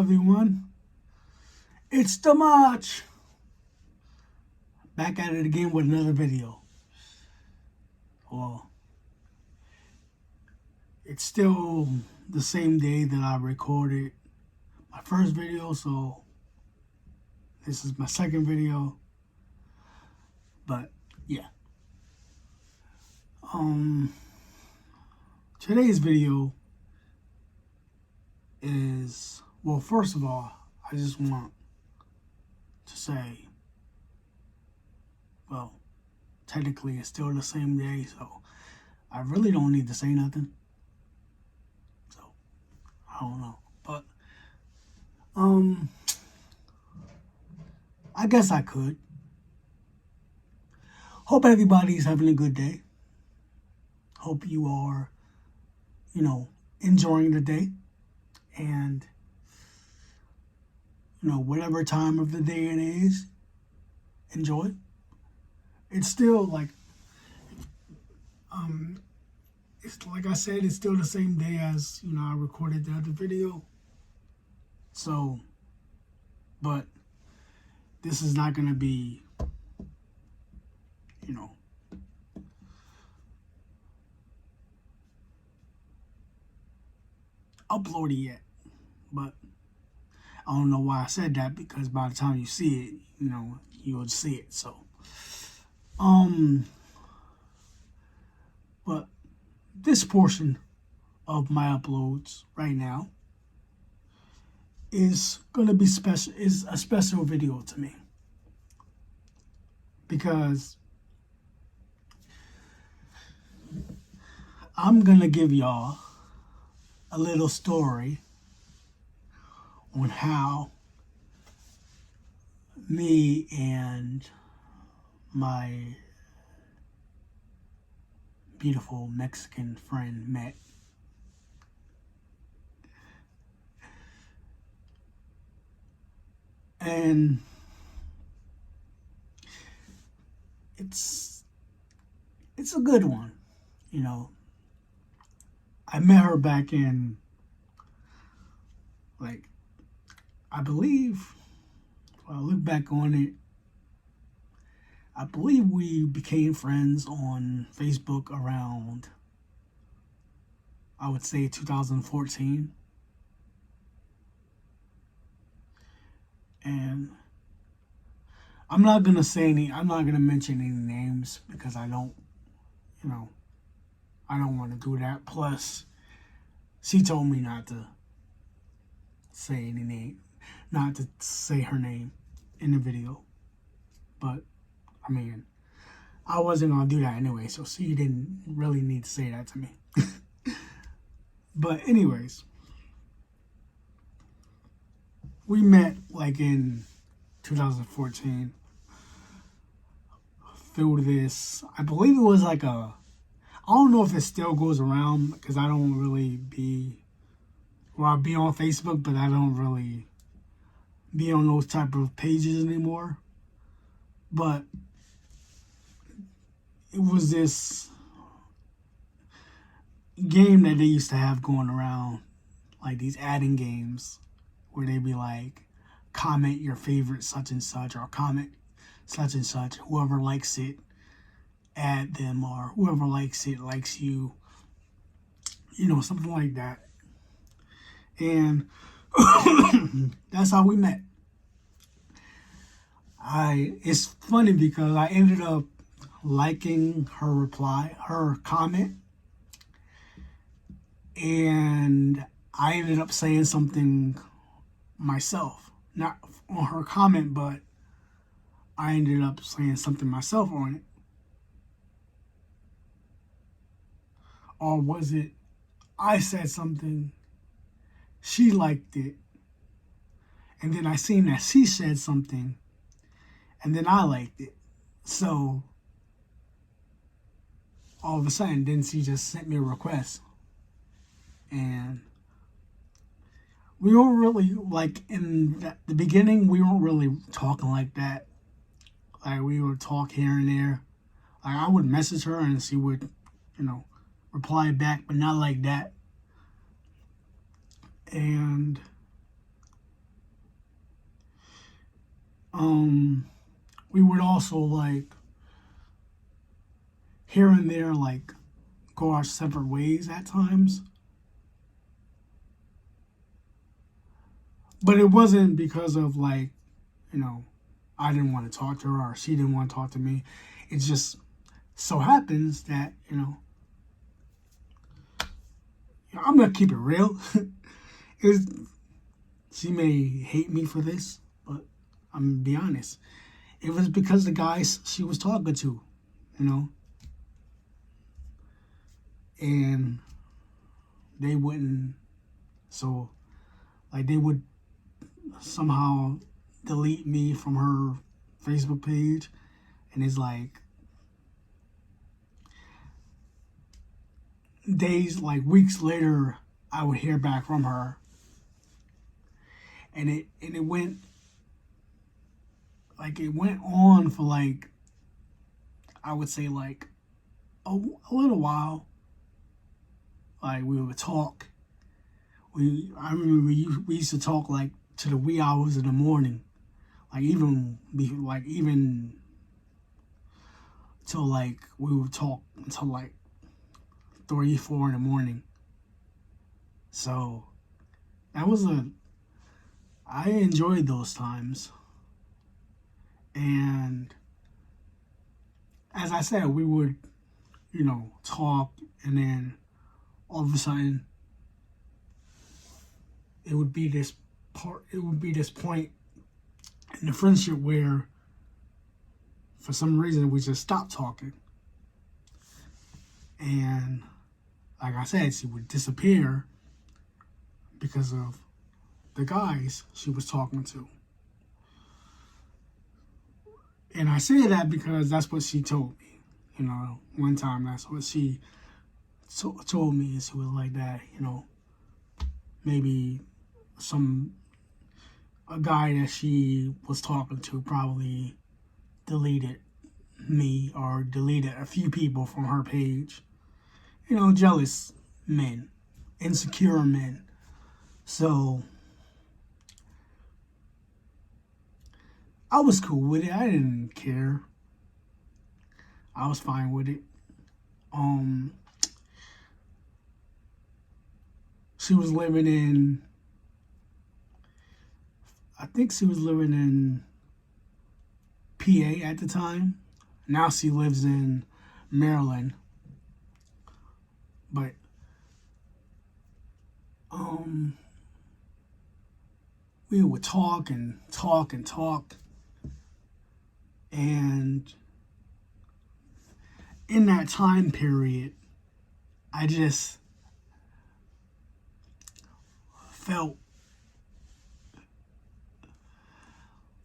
everyone? It's the March. Back at it again with another video. Well, it's still the same day that I recorded my first video, so this is my second video. But yeah. Today's video is, well, first of all, I just want to say, well, technically it's still the same day, so I really don't need to say nothing. So, I don't know. But, I guess I could. Hope everybody's having a good day. Hope you are, enjoying the day. And, whatever time of the day it is, enjoy. It's still like, it's like I said, it's still the same day as, I recorded the other video. So, but this is not going to be, uploaded yet. But I don't know why I said that, because by the time you see it, you'll see it. So, but this portion of my uploads right now is gonna be special. Is a special video to me, because I'm gonna give y'all a little story on how me and my beautiful Mexican friend met. And it's a good one, I met her back in, I believe, well, I look back on it, I believe we became friends on Facebook around, I would say, 2014. And I'm not going to mention any names, because I don't want to do that. Plus, she told me not to say any name, not to say her name in the video. But, I wasn't going to do that anyway, so she didn't really need to say that to me. But anyways, we met in 2014 through this, I believe it was I don't know if it still goes around, because I don't really be, I'll be on Facebook, but I don't really be on those type of pages anymore. But it was this game that they used to have going around, these adding games, where they be comment your favorite such and such, or comment such and such, whoever likes it, add them, or whoever likes it likes you, something like that. And that's how we met. It's funny, because I ended up liking her comment, and I ended up saying something myself, not on her comment, but I ended up saying something myself on it. Or was it I said something, she liked it, and then I seen that she said something, and then I liked it. So all of a sudden, then she just sent me a request. And we weren't really, in the beginning, we weren't really talking like that. We would talk here and there. I would message her, and she would, reply back, but not like that. And we would also like here and there like go our separate ways at times. But it wasn't because of like, you know, I didn't want to talk to her or she didn't want to talk to me. It just so happens that, I'm going to keep it real. She may hate me for this, but I'm going to be honest. It was because the guys she was talking to, and they wouldn't, so like they would somehow delete me from her Facebook page, and it's like days, like weeks later, I would hear back from her, and it went on for like, I would say like a little while. Like we would talk. I remember we used to talk like to the wee hours of the morning, like even till like we would talk until like 3, 4 in the morning. So I enjoyed those times. And as I said, we would, talk, and then all of a sudden it would be this point in the friendship where for some reason we just stopped talking. And like I said, she would disappear because of the guys she was talking to. And I say that because that's what she told me. One time that's what she told me, and she was like that, maybe a guy that she was talking to probably deleted me or deleted a few people from her page. Jealous men, insecure men. So I was cool with it. I didn't care. I was fine with it. She was living in, I think she was living in PA at the time. Now she lives in Maryland. But we would talk and talk and talk. And in that time period, I just felt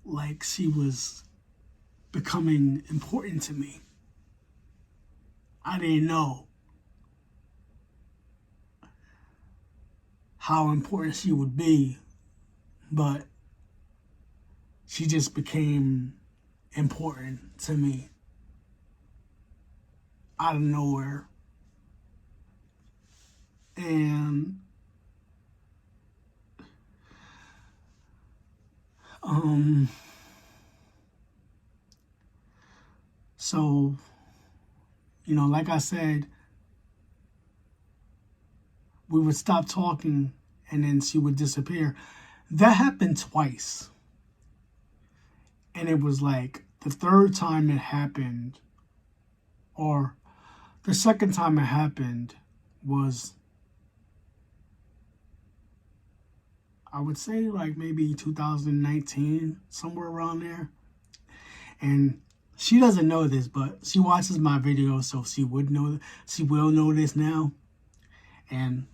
like she was becoming important to me. I didn't know how important she would be, but she just became important to me out of nowhere. And so, like I said, we would stop talking and then she would disappear. That happened twice. And it was like the third time it happened, or the second time it happened was, I would say like maybe 2019, somewhere around there. And she doesn't know this, but she watches my videos, so she will know this now. And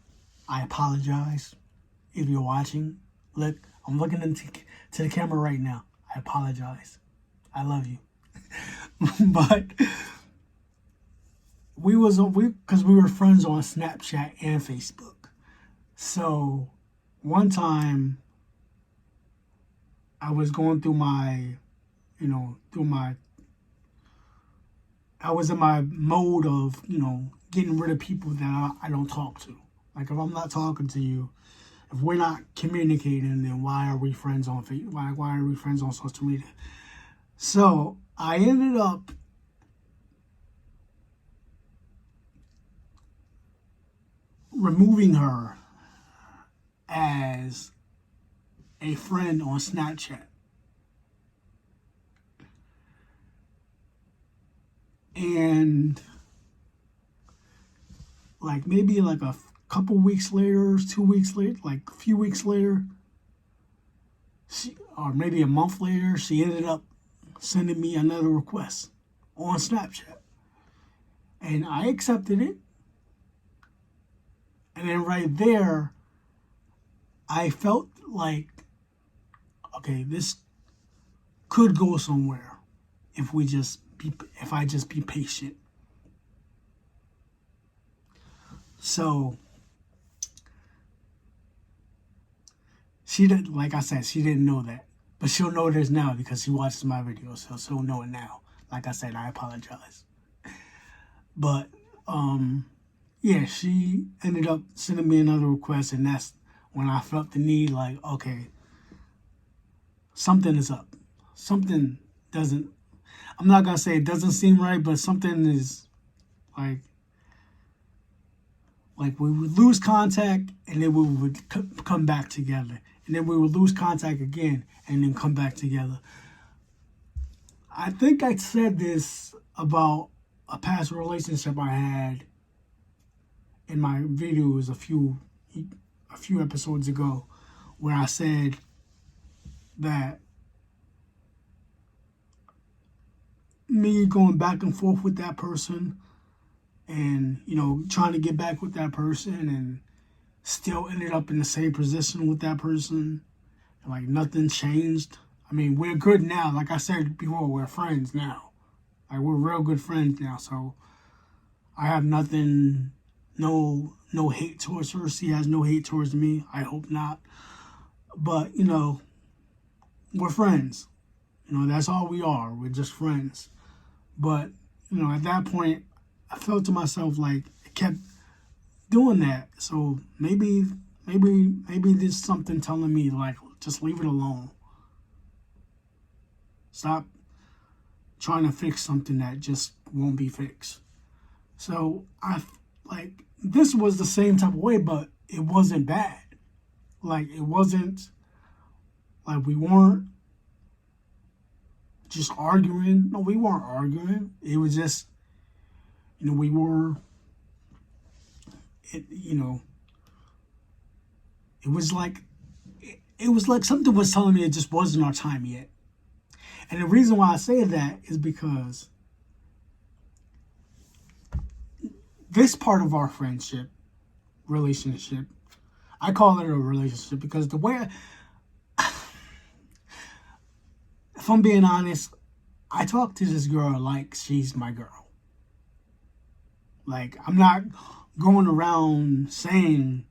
I apologize if you're watching. Look, I'm looking into the camera right now. I apologize. I love you. But because we were friends on Snapchat and Facebook. So one time I was going through my, I was in my mode of, getting rid of people that I don't talk to. Like if I'm not talking to you, If we're not communicating, then why are we friends on Facebook? Why are we friends on social media? So I ended up removing her as a friend on Snapchat. And like maybe like a couple weeks later, 2 weeks later, like a few weeks later, or maybe a month later, she ended up sending me another request on Snapchat. And I accepted it. And then right there, I felt like, okay, this could go somewhere if I just be patient. So she didn't, like I said, she didn't know that, but she'll know this now because she watches my videos, so she'll know it now. Like I said, I apologize. But yeah, she ended up sending me another request, and that's when I felt the need, like, okay, something is up. Something doesn't, I'm not going to say it doesn't seem right, but something is like we would lose contact and then we would come back together. And then we would lose contact again and then come back together. I think I said this about a past relationship I had in my videos a few episodes ago, where I said that me going back and forth with that person and, you know, trying to get back with that person and still ended up in the same position with that person. And like nothing changed. I mean, we're good now. Like I said before, we're friends now. Like we're real good friends now. So I have nothing, no hate towards her. She has no hate towards me. I hope not. But, you know, we're friends. You know, that's all we are. We're just friends. But, you know, at that point, I felt to myself like it kept doing that. So maybe there's something telling me like, just leave it alone. Stop trying to fix something that just won't be fixed. So this was the same type of way, but it wasn't bad. Like it wasn't like we weren't just arguing. No, we weren't arguing. It was just, you know, we were, it was like something was telling me it just wasn't our time yet. And the reason why I say that is because this part of our relationship, I call it a relationship because the way, if I'm being honest, I talk to this girl like she's my girl. Like, I'm not going around saying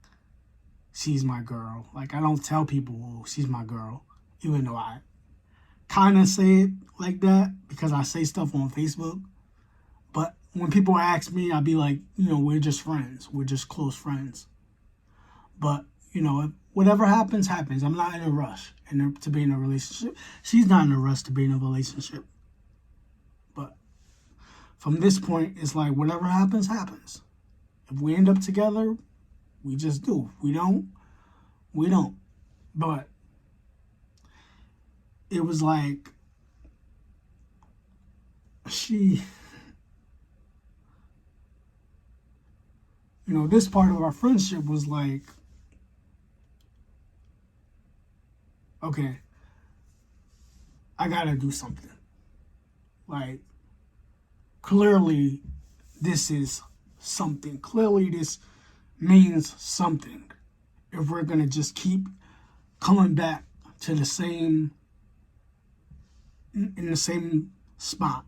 she's my girl. Like, I don't tell people, oh, she's my girl, even though I kind of say it like that because I say stuff on Facebook. But when people ask me, I'll be like, you know, we're just friends. We're just close friends. But, you know, if whatever happens, happens. I'm not in a rush to be in a relationship. She's not in a rush to be in a relationship. But from this point, it's like whatever happens, happens. If we end up together, we just do. We don't. But it was like this part of our friendship was like, okay, I gotta do something. Like, clearly this is something. Clearly this means something. If we're gonna just keep coming back to in the same spot.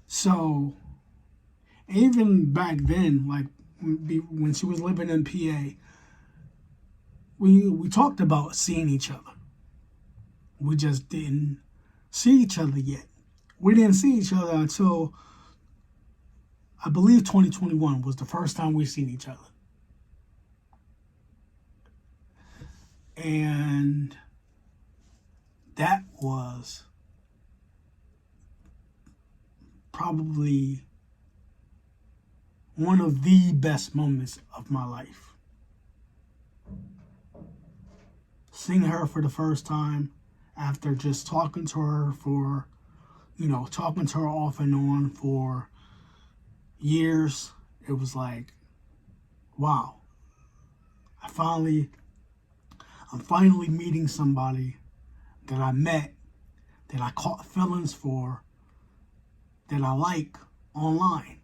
So, even back then, like when she was living in PA, we talked about seeing each other. We just didn't see each other yet. We didn't see each other until, I believe, 2021 was the first time we seen each other. And that was probably one of the best moments of my life. Seeing her for the first time after just talking to her for, talking to her off and on for years, it was like, wow. I'm finally meeting somebody that I met, that I caught feelings for, that I like online.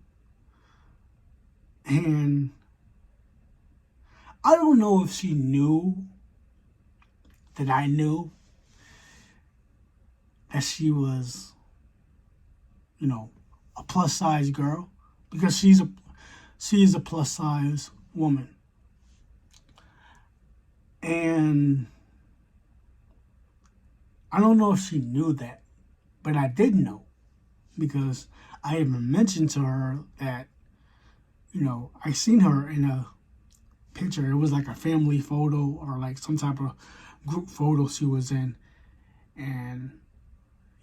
And I don't know if she knew that I knew that she was, a plus size girl, because she is a plus size woman. And I don't know if she knew that, but I did know, because I even mentioned to her that, I seen her in a picture. It was like a family photo or like some type of group photo she was in. And,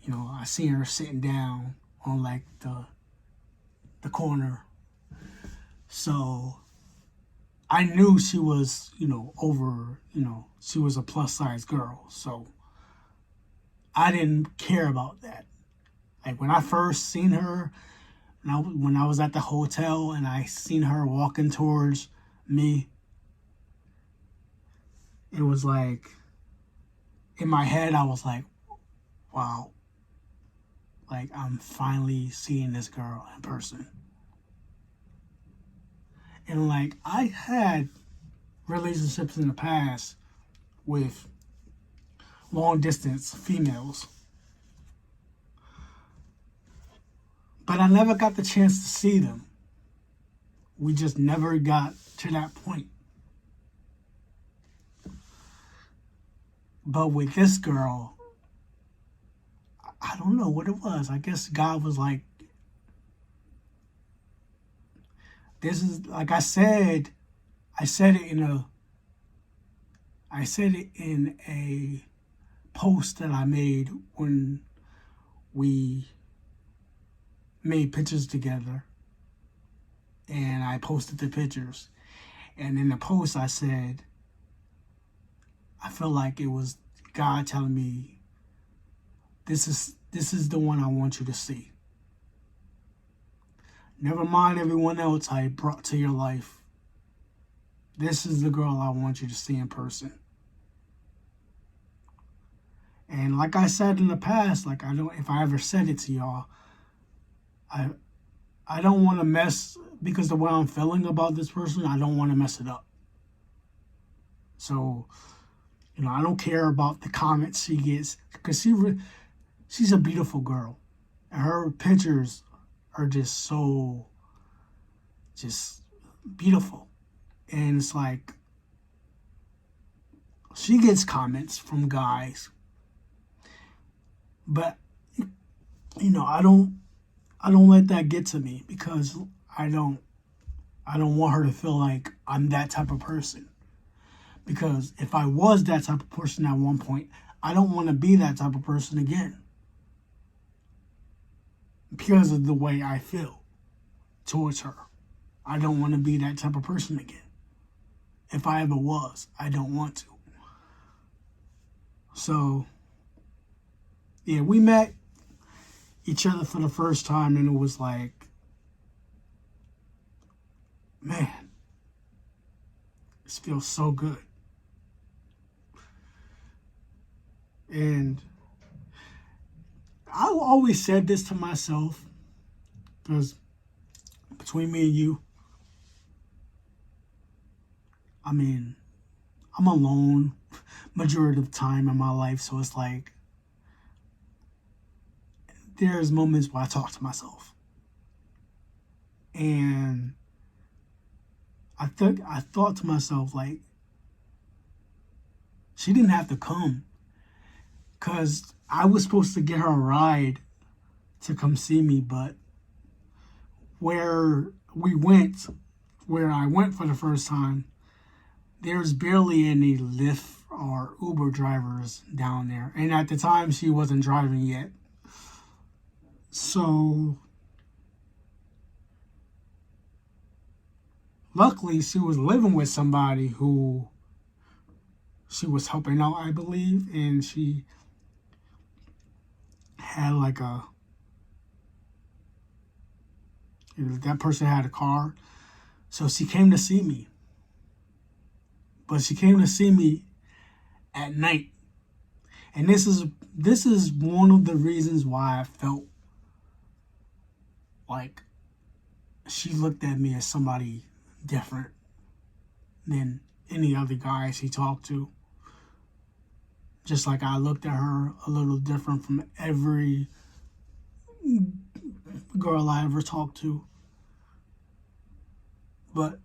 I seen her sitting down on like the corner. So I knew she was, she was a plus size girl. So I didn't care about that. Like when I first seen her, when I was at the hotel and I seen her walking towards me, it was like, in my head, I was like, wow, like I'm finally seeing this girl in person. And like I had relationships in the past with long distance females, but I never got the chance to see them. We just never got to that point. But with this girl, I don't know what it was. I guess God was like, this is, like I said it in a post that I made when we made pictures together, and I posted the pictures. And in the post I said, I felt like it was God telling me, this is the one I want you to see. Never mind everyone else I brought to your life. This is the girl I want you to see in person. And like I said in the past, like if I ever said it to y'all, I don't want to mess, because the way I'm feeling about this person, I don't want to mess it up. So, I don't care about the comments she gets, because she's a beautiful girl. And her pictures are just beautiful. And it's like, she gets comments from guys, but, I don't let that get to me, because I don't want her to feel like I'm that type of person. Because if I was that type of person at one point, I don't want to be that type of person again. Because of the way I feel towards her. I don't want to be that type of person again. If I ever was, I don't want to. So, yeah, we met each other for the first time, and it was like, man, this feels so good. And I always said this to myself, because between me and you, I mean, I'm alone majority of the time in my life, so it's like, there's moments where I talk to myself. And I thought to myself, like, she didn't have to come, because I was supposed to get her a ride to come see me, but where I went for the first time, there's barely any Lyft are Uber drivers down there. And at the time, she wasn't driving yet. So, luckily, she was living with somebody who she was helping out, I believe. And she had like that person had a car. So she came to see me. But she came to see me at night. And this is one of the reasons why I felt like she looked at me as somebody different than any other guy she talked to. Just like I looked at her a little different from every girl I ever talked to. But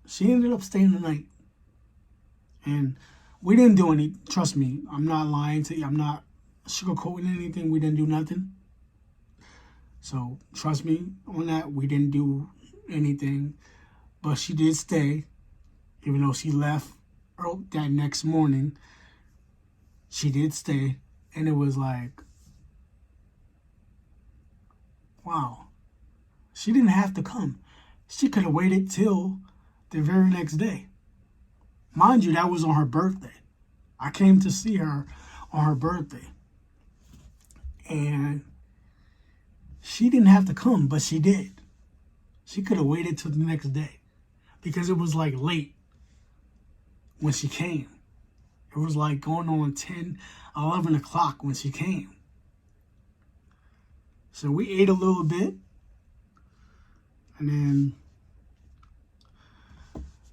she ended up staying the night. And we didn't do any, trust me, I'm not lying to you. I'm not sugarcoating anything. We didn't do nothing. So trust me on that. We didn't do anything. But she did stay. Even though she left that next morning, she did stay. And it was like, wow. She didn't have to come. She could have waited till the very next day. Mind you, that was on her birthday. I came to see her on her birthday. And she didn't have to come, but she did. She could have waited till the next day. Because it was like late when she came. It was like going on 10, 11 o'clock when she came. So we ate a little bit. And then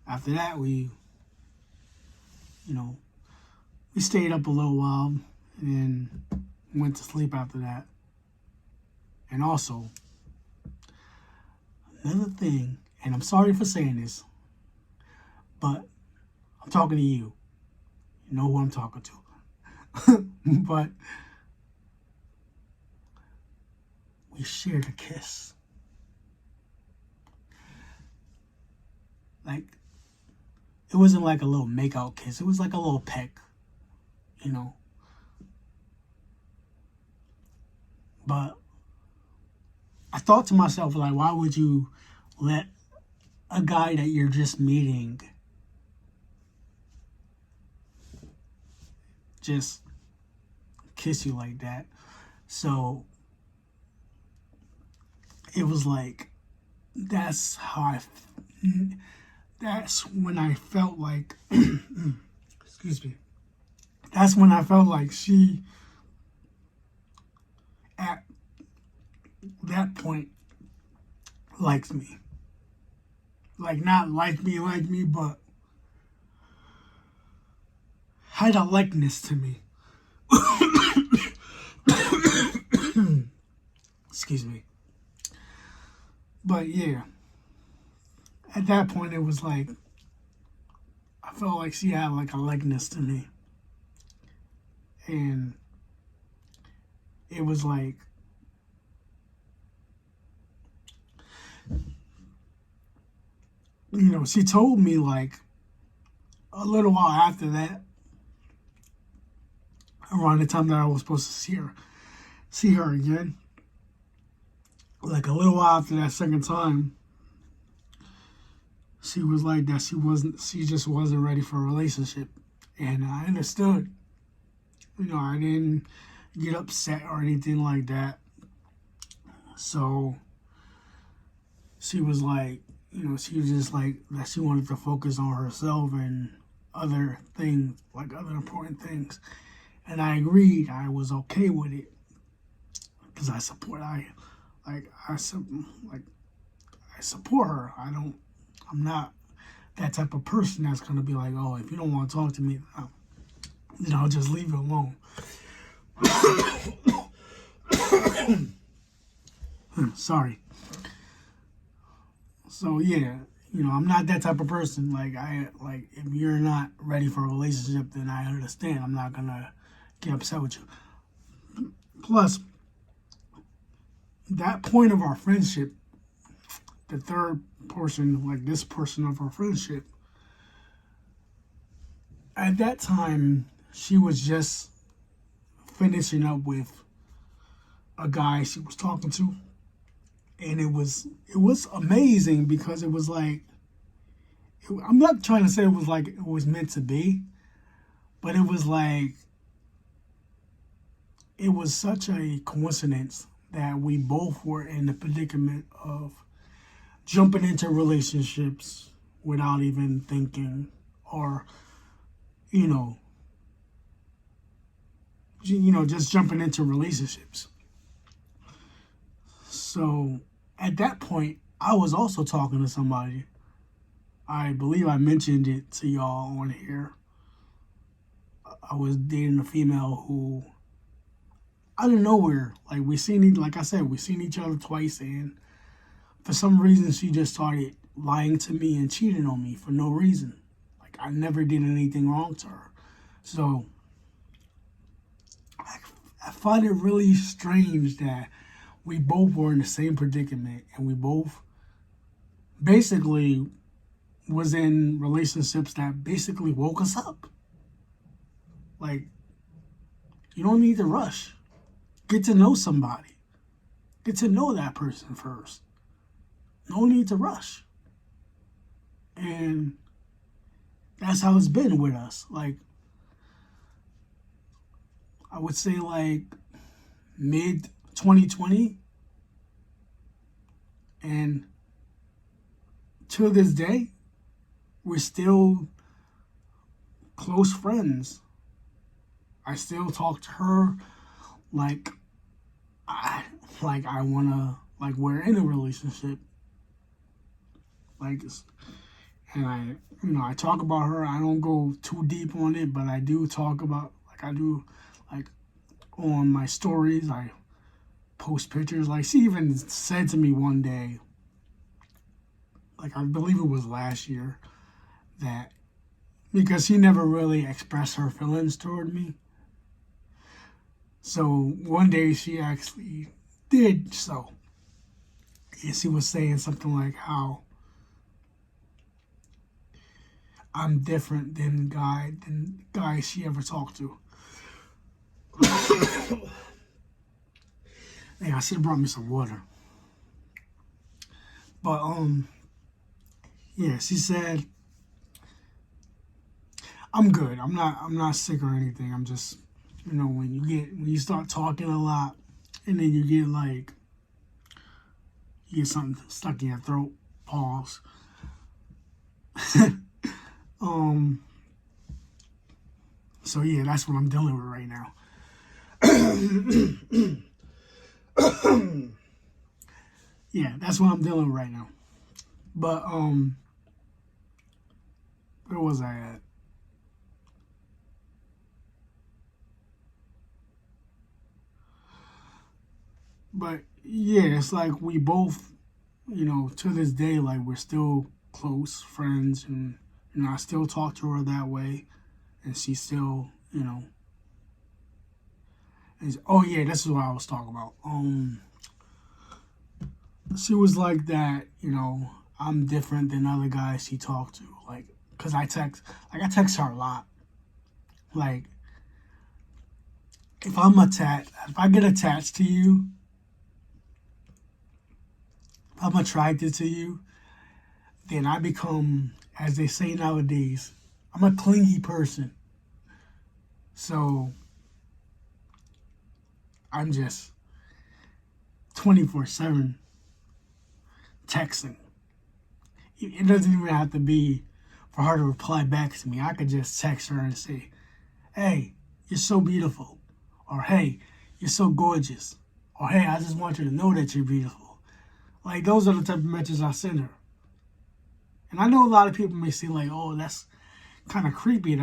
after that, we stayed up a little while and went to sleep after that. And also, another thing, and I'm sorry for saying this, but I'm talking to you. You know who I'm talking to. But we shared a kiss. Like, it wasn't like a little make-out kiss. It was like a little peck, But I thought to myself, like, why would you let a guy that you're just meeting just kiss you like that? So it was like, that's when I felt like, excuse me, that's when I felt like she, at that point, likes me. Like, not like me, but had a likeness to me. Excuse me. But yeah, at that point it was like, I felt like she had like a likeness to me. And it was like, she told me like a little while after that, around the time that I was supposed to see her again, like a little while after that second time, she was like that she just wasn't ready for a relationship. And I understood. I didn't get upset or anything like that. So she was like, she was just like that she wanted to focus on herself and other things, like other important things. And I agreed. I was okay with it because I support her. I'm not that type of person that's gonna be like, oh, if you don't want to talk to me, I'll just leave it alone. Sorry. So yeah, I'm not that type of person. Like, if you're not ready for a relationship, then I understand. I'm not gonna get upset with you. Plus, that point of our friendship, the third portion, like this portion of our friendship, At that time, she was just finishing up with a guy she was talking to, and it was amazing because it was like, I'm not trying to say it was like it was meant to be, but it was like, it was such a coincidence that we both were in the predicament of jumping into relationships without even thinking, or you know just jumping into relationships. So at that point, I was also talking to somebody. I believe I mentioned it to y'all on here. I was dating a female who, out of nowhere, like like I said, we seen each other twice, and for some reason she just started lying to me and cheating on me for no reason. Like, I never did anything wrong to her. So I find it really strange that we both were in the same predicament, and we both basically was in relationships that basically woke us up. Like, you don't need to rush. Get to know somebody. Get to know that person first. No need to rush. And that's how it's been with us. Like, I would say like mid 2020, and to this day, we're still close friends. I still talk to her like I wanna, like, we're in a relationship. Like, and I talk about her. I don't go too deep on it, but I do talk about, like, I do, like, on my stories, I post pictures. Like, she even said to me one day, like, I believe it was last year, that because she never really expressed her feelings toward me. So one day she actually did so. And she was saying something like how I'm different than guys she ever talked to. Hey, I should have brought me some water. But yeah, she said, I'm good. I'm not sick or anything. I'm just, when you start talking a lot, and then you get something stuck in your throat. Pause. So yeah, that's what I'm dealing with right now. Yeah, that's what I'm dealing with right now. But where was I at? But yeah, it's like we both, to this day, like, we're still close friends, and I still talk to her that way, and she still, oh yeah, this is what I was talking about. She was like that, I'm different than other guys she talked to, like, cause I text her a lot, like, if I get attached to you, if I'm attracted to you, then I become, as they say nowadays, I'm a clingy person. So I'm just 24/7 texting. It doesn't even have to be for her to reply back to me. I could just text her and say, hey, you're so beautiful. Or, hey, you're so gorgeous. Or, hey, I just want you to know that you're beautiful. Like, those are the type of messages I send her. And I know a lot of people may say, like, oh, that's kind of creepy.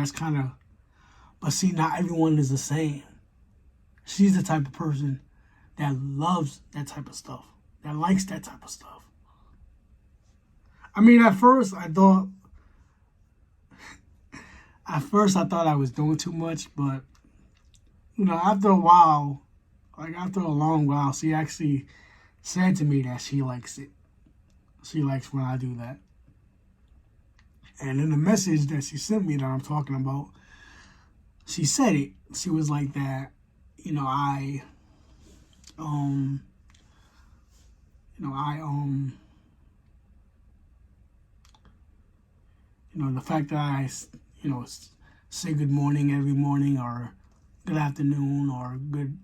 But see, not everyone is the same. She's the type of person that loves that type of stuff, that likes that type of stuff. I mean, at first I thought I was doing too much, but after a while, like after a long while, she actually said to me that she likes it. She likes when I do that. And in the message that she sent me that I'm talking about, she said it. She was like that, you know, um, you know, the fact that say good morning every morning or good afternoon or good,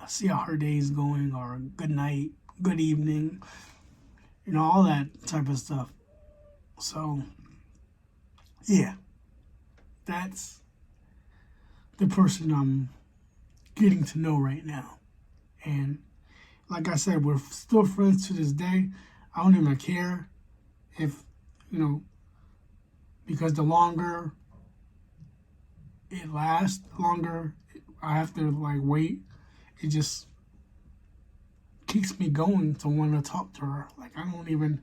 see how her day's going or good night, good evening, all that type of stuff. So, yeah, that's the person I'm getting to know right now. And like I said, we're still friends to this day. I don't even care if, because the longer it lasts, the longer I have to wait. It just keeps me going to want to talk to her. Like, I don't even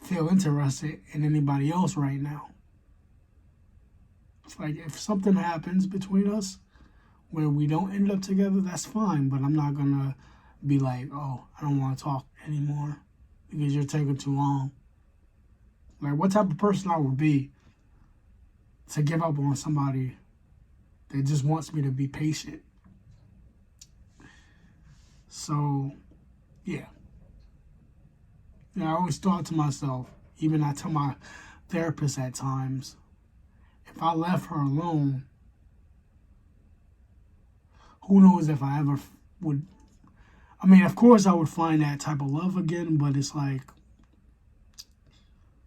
feel interested in anybody else right now. It's like, if something happens between us where we don't end up together, that's fine. But I'm not going to be like, oh, I don't want to talk anymore because you're taking too long. Like, what type of person I would be to give up on somebody that just wants me to be patient. So, yeah. I always thought to myself, even I tell my therapist at times, if I left her alone, who knows if I ever would. I mean, of course I would find that type of love again, but it's like,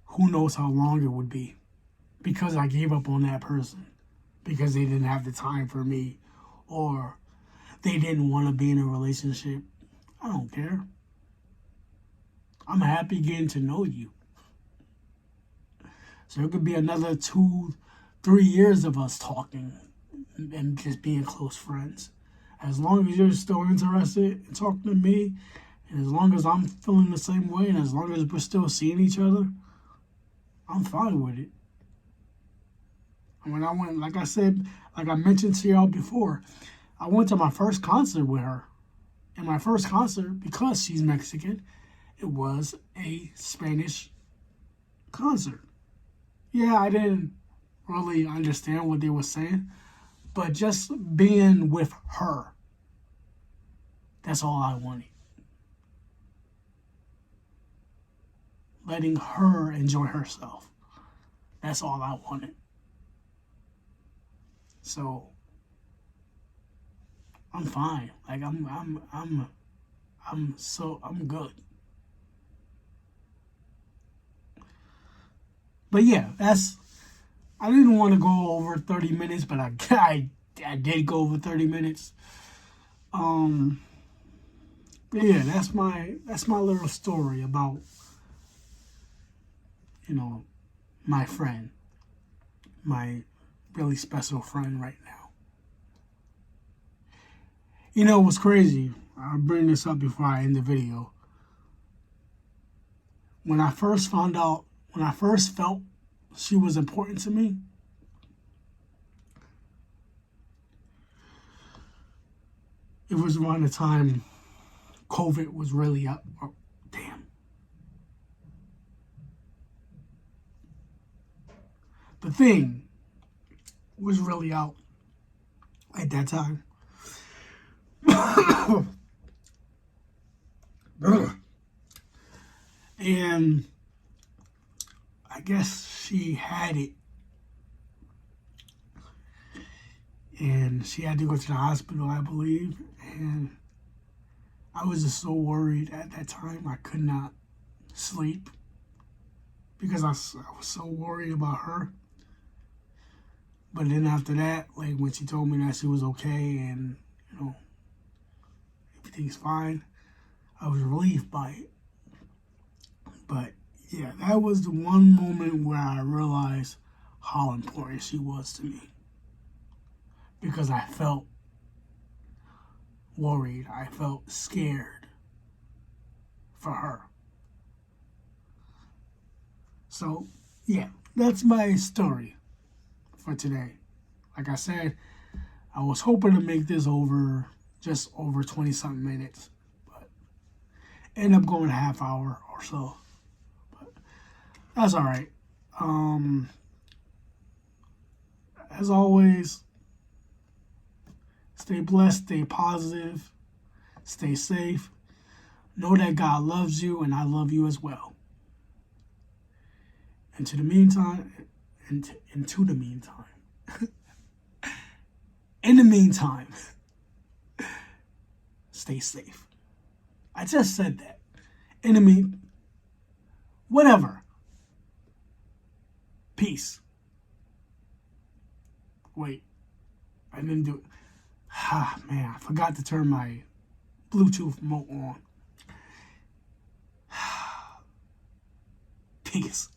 who knows how long it would be. Because I gave up on that person. Because they didn't have the time for me. Or they didn't want to be in a relationship. I don't care. I'm happy getting to know you. So it could be another 2-3 years of us talking and just being close friends. As long as you're still interested in talking to me, and as long as I'm feeling the same way, and as long as we're still seeing each other, I'm fine with it. And when I went, like I mentioned to y'all before, I went to my first concert with her. And my first concert, because she's Mexican, it was a Spanish concert. Yeah, I didn't really understand what they were saying, but just being with her, that's all I wanted. Letting her enjoy herself. That's all I wanted. So I'm fine. Like I'm good. But yeah, I didn't want to go over 30 minutes, but I did go over 30 minutes. But yeah, that's my little story about, my friend, my really special friend right now. What's crazy? I'll bring this up before I end the video. When I first felt she was important to me, it was around the time COVID was really up. Oh, damn. The thing was really out at that time. And I guess she had it. And she had to go to the hospital, I believe. And I was just so worried at that time. I could not sleep because I was so worried about her. But then after that, when she told me that she was okay and, everything's fine, I was relieved by it. But yeah, that was the one moment where I realized how important she was to me. Because I felt worried. I felt scared for her. So, yeah, that's my story for today. Like I said, I was hoping to make this just over 20-something minutes. But ended up going a half hour or so. But that's all right. As always, Stay blessed, stay positive, stay safe. Know that God loves you and I love you as well. And to the meantime, into the meantime, in the meantime, stay safe. I just said that. In the meantime, whatever. Peace. Wait, I didn't do it. Ah, man, I forgot to turn my Bluetooth remote on. Peace.